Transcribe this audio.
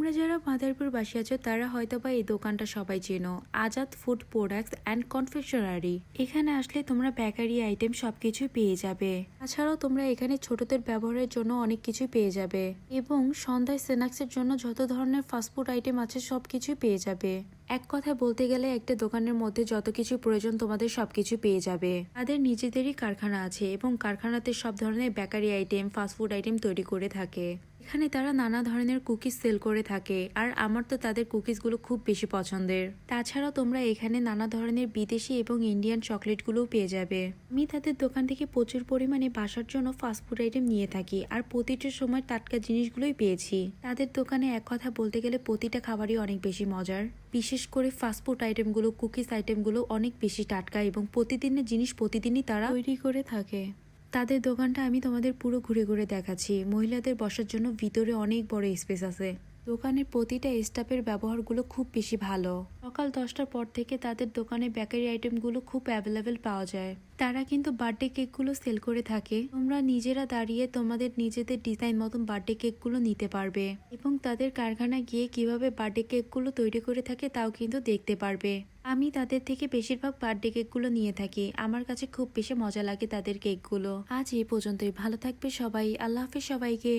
তোমরা যারা মাদারীপুরবাসী আছো তারা হয়তোবা এই দোকানটা সবাই চেনো, Azad food products and confectionery. এখানে আসলে তোমরা বেকারি আইটেম সবকিছু পেয়ে যাবে। তাছাড়াও তোমরা এখানে ছোটদের ব্যবহারের জন্য অনেক কিছু পেয়ে যাবে এবং সন্ধ্যায় স্ন্যাক্সের জন্য যত ধরনের ফাস্টফুড আইটেম আছে সবকিছু পেয়ে যাবে। এক কথায় বলতে গেলে একটা দোকানের মধ্যে যত কিছু প্রয়োজন তোমাদের সবকিছু পেয়ে যাবে। তাদের নিজেদেরই কারখানা আছে এবং কারখানাতে সব ধরনের বেকারি আইটেম ফাস্টফুড আইটেম তৈরি করে থাকে। এখানে তারা নানা ধরনের কুকিজ সেল করে থাকে, আর আমার তো তাদের কুকিজগুলো খুব বেশি পছন্দের। তাছাড়াও তোমরা এখানে নানা ধরনের বিদেশি এবং ইন্ডিয়ান চকলেটগুলোও পেয়ে যাবে। আমি তাদের দোকান থেকে প্রচুর পরিমাণে বাসার জন্য ফাস্টফুড আইটেম নিয়ে থাকি, আর প্রতিটা সময় টাটকা জিনিসগুলোই পেয়েছি। তাদের দোকানে এক কথা বলতে গেলে প্রতিটা খাবারই অনেক বেশি মজার। বিশেষ করে ফাস্টফুড আইটেমগুলো, কুকিজ আইটেমগুলো অনেক বেশি টাটকা এবং প্রতিদিনের জিনিস প্রতিদিনই তারা তৈরি করে থাকে। তাদের দোকানটা আমি তোমাদের পুরো ঘুরে ঘুরে দেখাচ্ছি। মহিলাদের বসার জন্য ভিতরে অনেক বড় স্পেস আছে। দোকানের প্রতিটা স্টাফের ব্যবহারগুলো খুব বেশি ভালো। সকাল 10টার পর থেকে তাদের দোকানে বেকারি আইটেমগুলো খুব অ্যাভেলেবেল পাওয়া যায়। তারা কিন্তু বার্থডে কেকগুলো সেল করে থাকে। তোমরা নিজেরা দাঁড়িয়ে তোমাদের নিজেদের ডিজাইন মতন বার্থডে কেকগুলো নিতে পারবে এবং তাদের কারখানায় গিয়ে কিভাবে বার্থডে কেকগুলো তৈরি করে থাকে তাও কিন্তু দেখতে পারবে। আমি তাদের থেকে বেশিরভাগ বার্থডে কেকগুলো নিয়ে থাকি। আমার কাছে খুব বেশি মজা লাগে তাদের কেকগুলো। আজ এই পর্যন্তই। ভালো থাকবে সবাই। আল্লাহ হাফেজ সবাইকে।